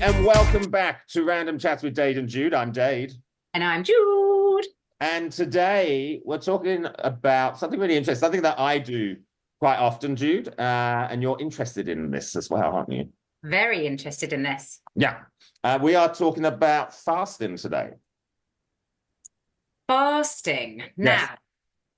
and welcome back to Random Chats with Dade and Jude. I'm Dade. And I'm Jude. And today we're talking about something really interesting, something that I do quite often, Jude. And you're interested in this as well, aren't you? Very interested in this. Yeah. We are talking about fasting today. Fasting. Yes. Now,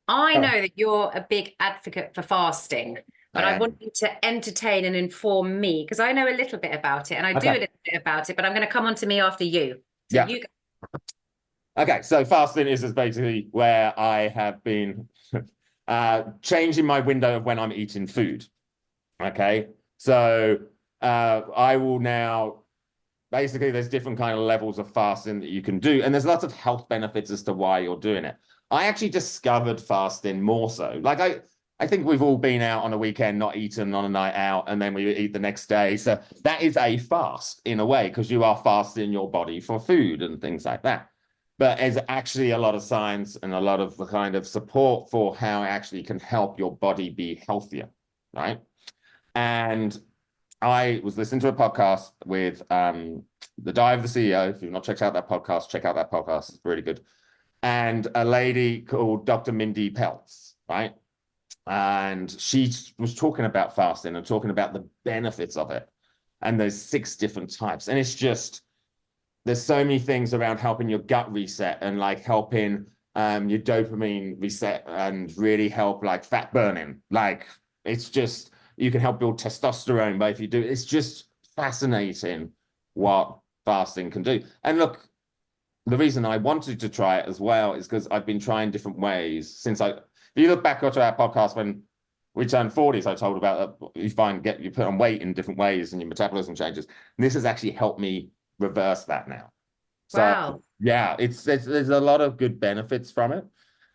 I know that you're a big advocate for fasting, but I want you to entertain and inform me because I know a little bit about it and I do a little bit about it, but I'm going to come on to me after you. So you go. Okay, so fasting is basically where I have been changing my window of when I'm eating food. Okay, so I will now, basically there's different kind of levels of fasting that you can do, and there's lots of health benefits as to why you're doing it. I actually discovered fasting more so. Like I think we've all been out on a weekend, not eaten on a night out, and then we eat the next day. So that is a fast in a way, because you are fasting your body for food and things like that. But there's actually a lot of science and a lot of the kind of support for how it actually can help your body be healthier, right? And I was listening to a podcast with The Diet of the CEO. If you've not checked out that podcast, check out that podcast. It's really good. And a lady called Dr. Mindy Pelz, right? And she was talking about fasting and talking about the benefits of it. And there's 6 different types. And it's just, there's so many things around helping your gut reset and like helping your dopamine reset and really help like fat burning. Like it's just, you can help build testosterone, but if you do, it's just fascinating what fasting can do. And look, the reason I wanted to try it as well is because I've been trying different ways since if you look back onto our podcast when we turned 40s, I told about that you put on weight in different ways and your metabolism changes. And this has actually helped me reverse that now. So Wow. yeah, there's a lot of good benefits from it.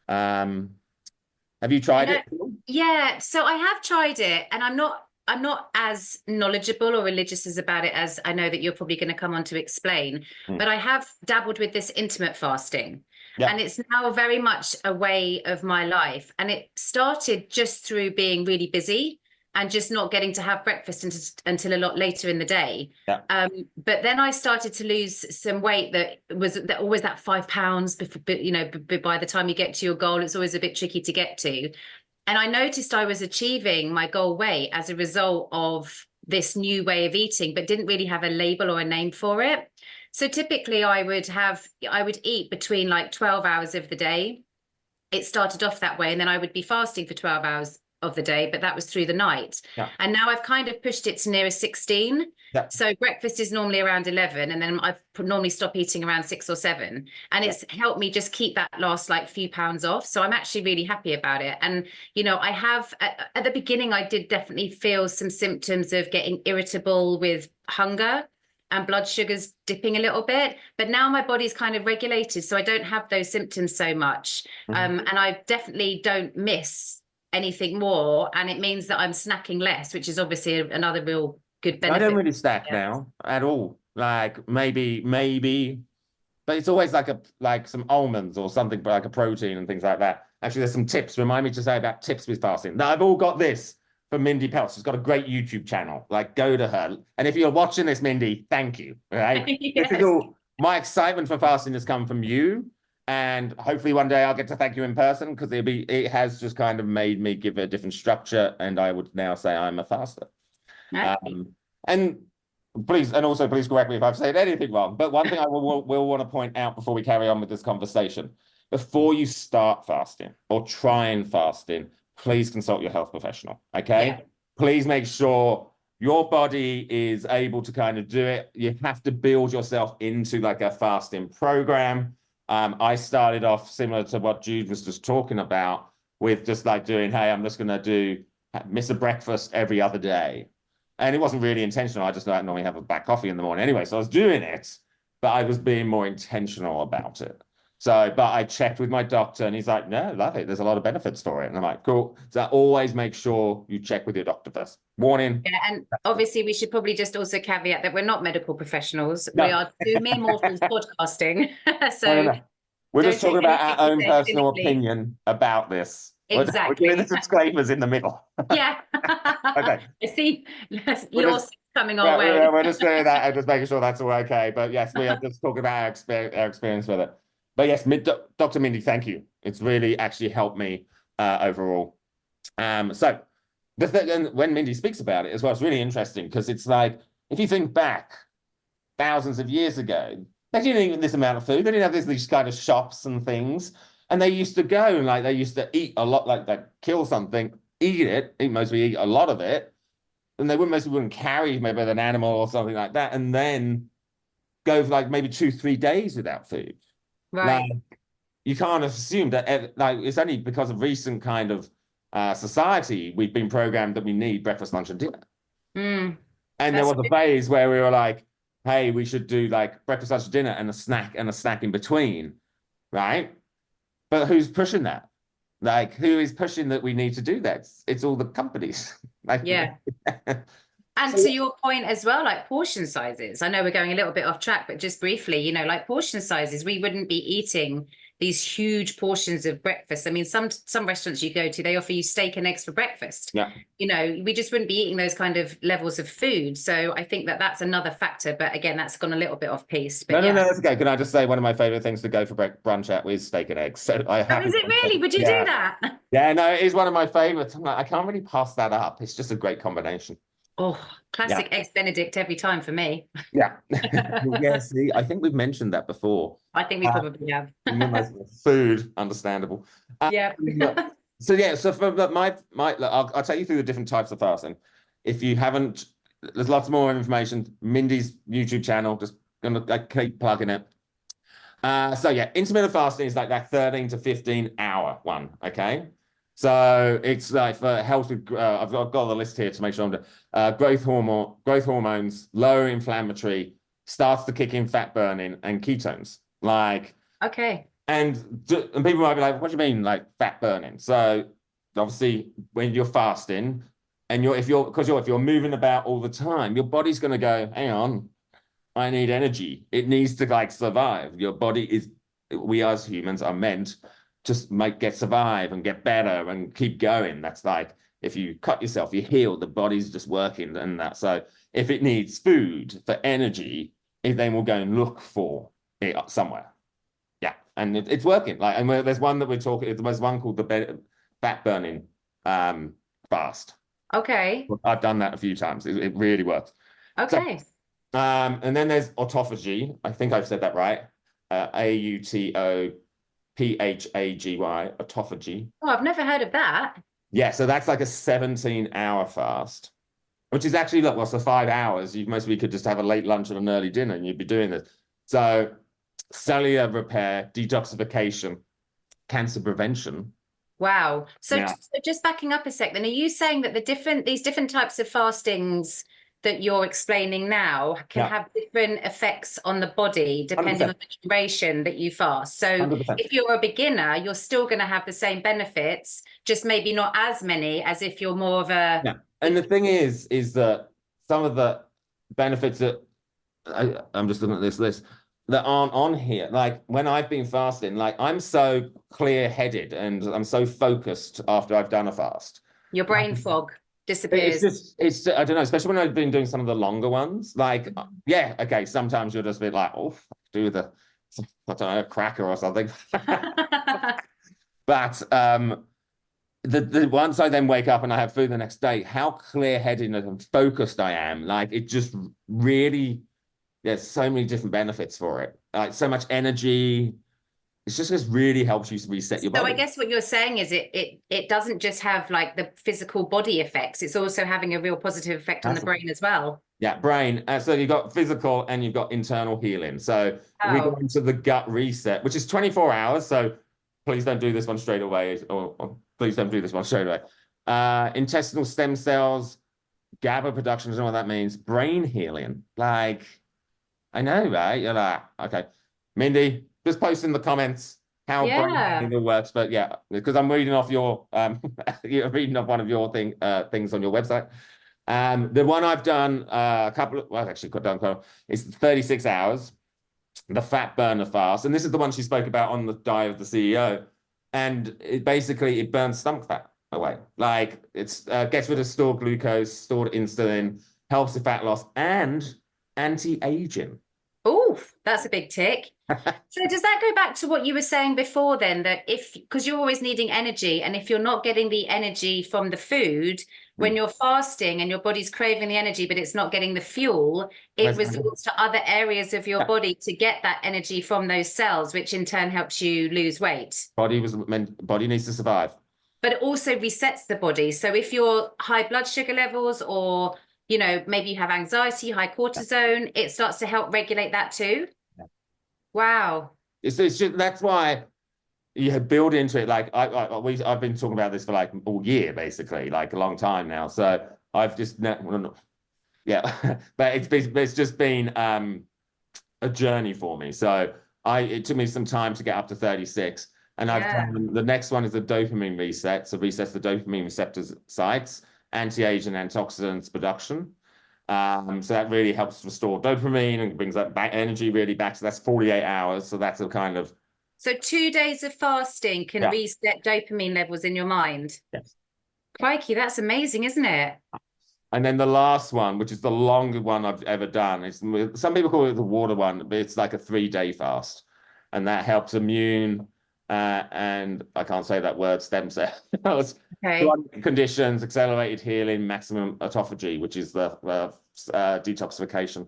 Have you tried it? Yeah, so I have tried it and I'm not as knowledgeable or religious as about it as I know that you're probably going to come on to explain, but I have dabbled with this intermittent fasting. And it's now very much a way of my life. And it started just through being really busy and just not getting to have breakfast until a lot later in the day. But then I started to lose some weight that was always that 5 pounds before, by the time you get to your goal, it's always a bit tricky to get to. And I noticed I was achieving my goal weight as a result of this new way of eating, but didn't really have a label or a name for it. So typically I would eat between like 12 hours of the day. It started off that way, and then I would be fasting for 12 hours of the day, but that was through the night. And now I've kind of pushed it to near 16. So breakfast is normally around 11, and then I normally stop eating around 6 or 7. And it's helped me just keep that last like few pounds off. So I'm actually really happy about it. And, I have, at the beginning, I did definitely feel some symptoms of getting irritable with hunger and blood sugars dipping a little bit, but now my body's kind of regulated, so I don't have those symptoms so much. And I definitely don't miss anything more, and it means that I'm snacking less, which is obviously another real good benefit. I don't really snack now at all. Like maybe, but it's always like some almonds or something, like a protein and things like that. Actually, there's some tips. Remind me to say about tips with fasting. Now, I've all got this from Mindy Pelz. She's got a great YouTube channel. Like, go to her. And if you're watching this, Mindy, thank you. Right? Yes. This is all, my excitement for fasting has come from you. And hopefully one day I'll get to thank you in person, because it has just kind of made me give it a different structure. And I would now say I'm a faster. And please correct me if I've said anything wrong. But one thing I will want to point out before we carry on with this conversation: before you start fasting or trying fasting, please consult your health professional. Okay. Please make sure your body is able to kind of do it. You have to build yourself into like a fasting program. I started off similar to what Jude was just talking about, with just like doing, hey, I'm just going to miss a breakfast every other day. And it wasn't really intentional. I just normally have a black coffee in the morning anyway. So I was doing it, but I was being more intentional about it. So, but I checked with my doctor and he's like, no, love it. There's a lot of benefits for it. And I'm like, cool. So always make sure you check with your doctor first. Warning. Yeah, and obviously we should probably just also caveat that we're not medical professionals. No. We are 2 mere mortals podcasting. So no. We're just talking about our own personal opinion about this. Exactly. We're doing the disclaimers in the middle. Yeah. Okay. I see your coming our way. we're just doing that and just making sure that's all okay. But yes, we are just talking about our experience with it. But yes, Dr. Mindy, thank you. It's really actually helped me overall. So the thing, when Mindy speaks about it as well, it's really interesting because it's like, if you think back thousands of years ago, they didn't eat this amount of food. They didn't have these kind of shops and things. And they used to go and like they used to eat a lot, like they kill something, eat it, mostly eat a lot of it. And they wouldn't carry maybe an animal or something like that, and then go for like maybe 2-3 days without food. Right. Like you can't assume that like it's only because of recent kind of society we've been programmed that we need breakfast, lunch, and dinner. Mm, And there that's was a phase where we were like, hey, we should do like breakfast, lunch, dinner, and a snack in between, right? But who's pushing that? Like, who is pushing that we need to do that? It's all the companies. Like, yeah. And so, to your point as well, like portion sizes. I know we're going a little bit off track, but just briefly, like portion sizes, we wouldn't be eating these huge portions of breakfast. I mean, some restaurants you go to, they offer you steak and eggs for breakfast. yeah. We just wouldn't be eating those kind of levels of food. So I think that that's another factor. But again, that's gone a little bit off piece. But No, that's okay. Can I just say one of my favorite things to go for brunch at is steak and eggs? So I Oh, have. is it really? Would you do that? Yeah, no, it is one of my favorites. I'm like, I can't really pass that up. It's just a great combination. Oh, classic Yeah. eggs Benedict every time for me. Yeah. Yeah, see, I think we've mentioned that before. I think we probably have. Food, understandable. Yeah. So yeah, so for I'll take you through the different types of fasting. If you haven't, there's lots more information. Mindy's YouTube channel, just gonna keep plugging it. So yeah, intermittent fasting is like that 13 to 15 hour one. Okay. So it's like for health. I've got the list here to make sure I'm growth hormones, lower inflammatory, starts to kick in fat burning and ketones. Like, Okay. and people might be like, what do you mean, like fat burning? So obviously, when you're fasting, and if you're moving about all the time, your body's going to go, hang on, I need energy. It needs to like survive. Your body we as humans are meant to survive and get better and keep going. That's like, if you cut yourself, you heal, the body's just working and that. So if it needs food for energy, it then will go and look for it somewhere. Yeah. And it's working. Like, and there's one that we're talking, there's one called the fat burning fast. Okay. I've done that a few times. It really works. Okay. So, and then there's autophagy. I think I've said that right. AUTOPHAGY, autophagy. Oh, I've never heard of that. Yeah, so that's like a 17-hour fast, which is actually, look, what's the 5 hours? You most of you could just have a late lunch and an early dinner and you'd be doing this. So cellular repair, detoxification, cancer prevention. Wow. So, Yeah. so just backing up a sec, then are you saying that these different types of fastings that you're explaining now can have different effects on the body depending 100%. On the duration that you fast? So 100%. If you're a beginner, you're still going to have the same benefits, just maybe not as many as if you're more of a... Yeah. And the thing is that some of the benefits that I'm just looking at this list that aren't on here. Like when I've been fasting, like I'm so clear-headed and I'm so focused after I've done a fast. Your brain fog disappears. It's I don't know, especially when I've been doing some of the longer ones. Like, yeah, okay, sometimes you'll just be like, oh, do I don't know, a cracker or something. But the once I then wake up and I have food the next day, how clear-headed and focused I am. Like it just really, there's so many different benefits for it. Like so much energy. It just really helps you reset your body. So I guess what you're saying is it doesn't just have like the physical body effects. It's also having a real positive effect on the brain as well. Yeah, brain. So you've got physical and you've got internal healing. So we go into the gut reset, which is 24 hours. So please don't do this one straight away, or please don't do this one straight away. Intestinal stem cells, GABA production, I don't know what that means. Brain healing. Like, I know, right? You're like, okay. Mindy, just post in the comments how brain healing works. But yeah, because I'm reading off you're reading off one of your things on your website. The one I've done I've actually done is 36 hours, the fat burner fast. And this is the one she spoke about on the diet of the CEO. And it burns stomach fat away. Like it's gets rid of stored glucose, stored insulin, helps with fat loss, and anti-aging. Oh, that's a big tick. So does that go back to what you were saying before then, that if, because you're always needing energy, and if you're not getting the energy from the food, when you're fasting and your body's craving the energy, but it's not getting the fuel, it resorts to other areas of your body to get that energy from those cells, which in turn helps you lose weight. Body needs to survive. But it also resets the body. So if you're high blood sugar levels, or maybe you have anxiety, high cortisone, it starts to help regulate that too. Wow. It's just, that's why you build into it. Like I've been talking about this for like all year, basically, like a long time now. So I've just yeah, but it's just been a journey for me. So it took me some time to get up to 36, and I've done the next one is the dopamine reset. So resets the dopamine receptors sites, anti-aging, antioxidants production. So that really helps restore dopamine and brings that back energy really back. So that's 48 hours. So that's a kind of. So 2 days of fasting can reset dopamine levels in your mind. Yes. Crikey, that's amazing, isn't it? And then the last one, which is the longest one I've ever done, is some people call it the water one, but it's like a 3-day fast. And that helps immune and I can't say that word, stem cells, conditions, accelerated healing, maximum autophagy, which is the detoxification.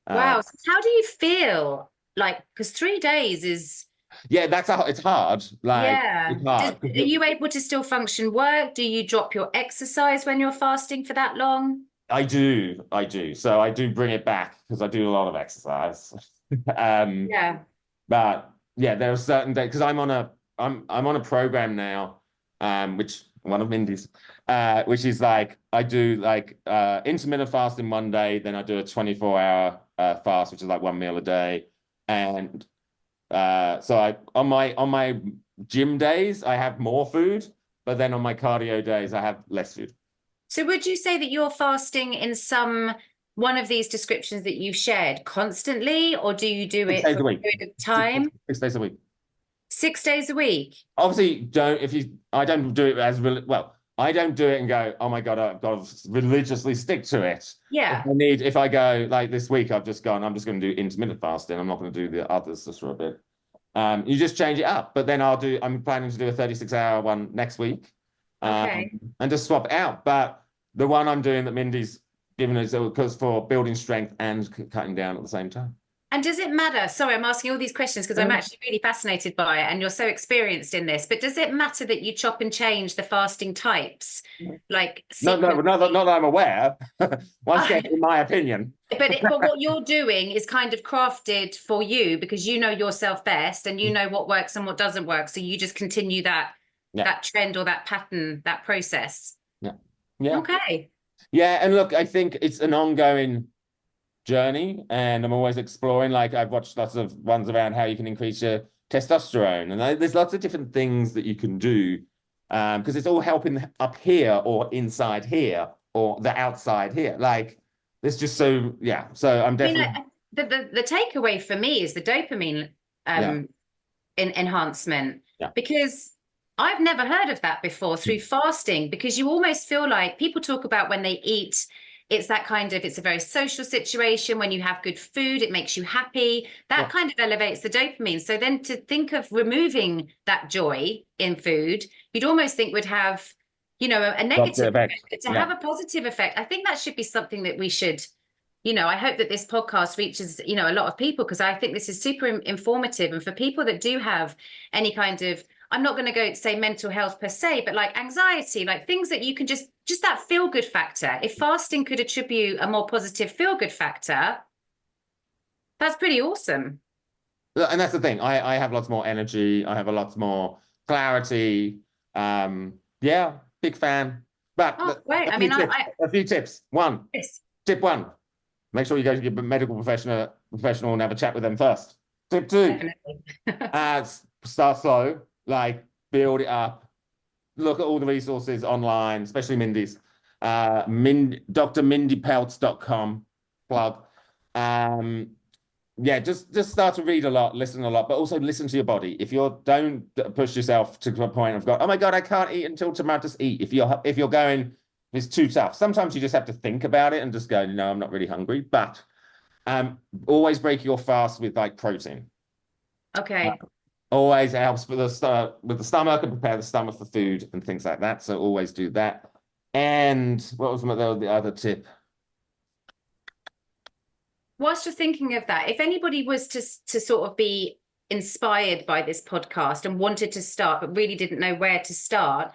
Wow. So how do you feel? Like, because 3 days is. Yeah, it's hard. Like, it's hard. Are you able to still function work? Do you drop your exercise when you're fasting for that long? I do. So I do bring it back because I do a lot of exercise. But yeah, there are certain days because I'm on a program now, which one of Mindy's, which is like I do like intermittent fasting one day, then I do a 24-hour fast, which is like 1 meal a day, and so on my gym days I have more food, but then on my cardio days I have less food. So would you say that you're fasting in one of these descriptions that you shared constantly, or do you do it for a period of time? 6 days a week. 6 days a week? Obviously, I don't do it as well. I don't do it and go, oh my God, I've got to religiously stick to it. Yeah. If I go like this week, I'm just going to do intermittent fasting. I'm not going to do the others just for a bit. You just change it up. But then I'm planning to do a 36-hour one next week. And just swap it out. But the one I'm doing that Mindy's given us because for building strength and cutting down at the same time. And does it matter? Sorry, I'm asking all these questions because I'm actually really fascinated by it, and you're so experienced in this. But does it matter that you chop and change the fasting types? Like not that I'm aware. Once again, in my opinion. But what you're doing is kind of crafted for you because you know yourself best and you know what works and what doesn't work. So you just continue that trend or that pattern, that process. Yeah. Okay. Yeah, and look, I think it's an ongoing journey, and I'm always exploring. Like I've watched lots of ones around how you can increase your testosterone, and there's lots of different things that you can do because it's all helping up here or inside here or the outside here. Like there's just so I'm definitely the takeaway for me is the dopamine enhancement because I've never heard of that before through fasting, because you almost feel like people talk about when they eat, it's that kind of, it's a very social situation. When you have good food, it makes you happy. That kind of elevates the dopamine. So then to think of removing that joy in food, you'd almost think would have, a negative effect. To have a positive effect. I think that should be something that we should, I hope that this podcast reaches, a lot of people, because I think this is super informative. And for people that do have any kind of, I'm not going to go say mental health per se, but like anxiety, like things that you can just that feel good factor. If fasting could attribute a more positive feel good factor, that's pretty awesome. And that's the thing. I have lots more energy. I have a lot more clarity. Big fan. But great. A few tips. Tip 1, make sure you go to your medical professional and have a chat with them first. Tip 2, start slow. Like build it up, look at all the resources online, especially Mindy's, drmindypelts.com plug. Just start to read a lot, listen a lot, but also listen to your body. If you don't push yourself to a point of oh my God, I can't eat until tomorrow, just eat. If you're going it's too tough. Sometimes you just have to think about it and just go, no, I'm not really hungry. But always break your fast with like protein. Okay. Always helps with the stomach and prepare the stomach for food and things like that. So always do that. And what was the other tip? Whilst you're thinking of that, if anybody was to sort of be inspired by this podcast and wanted to start but really didn't know where to start,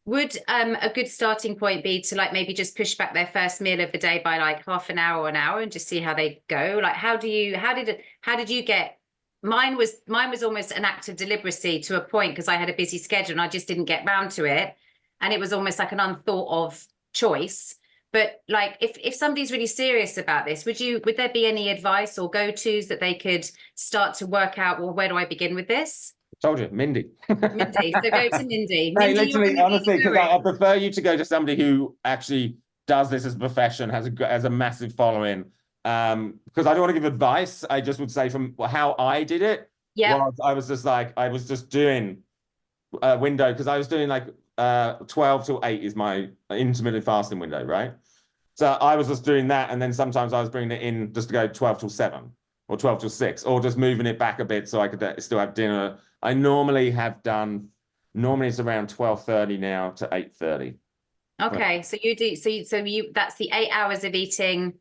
would a good starting point be to like maybe just push back their first meal of the day by like half an hour or an hour and just see how they go? Like how did you get mine was almost an act of deliberacy to a point because I had a busy schedule and I just didn't get round to it. And it was almost like an unthought of choice. But like if somebody's really serious about this, would there be any advice or go-tos that they could start to work out, well, where do I begin with this? Told you, Mindy. Mindy. So go to Mindy. Hey, Mindy, you're literally, gonna honestly, be because I prefer you to go to somebody who actually does this as a profession, has a massive following. Because I don't want to give advice. I just would say from how I did it. Yeah. Was I was just doing a window because I was doing like 12 till 8 is my intermittent fasting window, right? So I was just doing that, and then sometimes I was bringing it in just to go 12 till 7 or 12 till 6, or just moving it back a bit so I could still have dinner. I normally it's around 12:30 now to 8:30. Okay. So you do that's the 8 hours of eating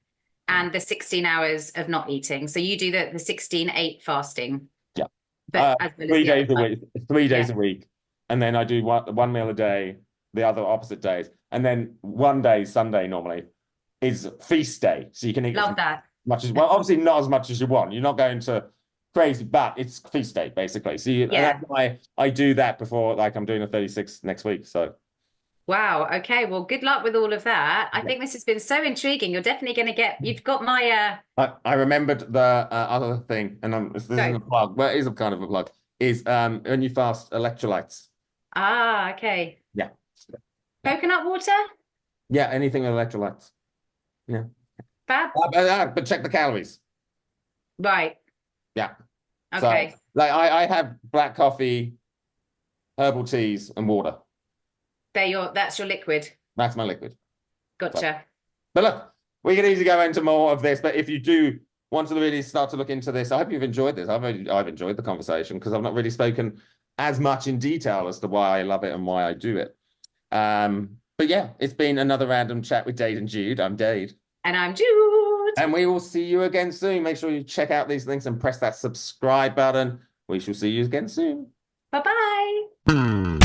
and the 16 hours of not eating. So you do the 16-8 fasting. Yeah. But as well as 3 days a week, 3 days Yeah. a week. And then I do one meal a day, the other opposite days. And then one day, Sunday normally, is feast day. So you can eat Love as that. much as well. Obviously, not as much as you want. You're not going to crazy, but it's feast day basically. So and Yeah. that's why I do that before, like I'm doing a 36 next week. So Wow. Okay. Well, good luck with all of that. I think this has been so intriguing. You're definitely going to you've got my I remembered the other thing, and this isn't a plug, but it is a kind of a plug. Is when you fast, electrolytes. Okay. Yeah. Coconut water? Yeah, anything with electrolytes. Yeah. Fab. But check the calories. Right. Yeah. Okay. So like I have black coffee, herbal teas, and water. That's your liquid. That's my liquid. Gotcha. But look, we can easily go into more of this. But if you do want to really start to look into this, I hope you've enjoyed this. I've enjoyed the conversation because I've not really spoken as much in detail as to why I love it and why I do it. But yeah, it's been another random chat with Dade and Jude. I'm Dade. And I'm Jude. And we will see you again soon. Make sure you check out these links and press that subscribe button. We shall see you again soon. Bye-bye.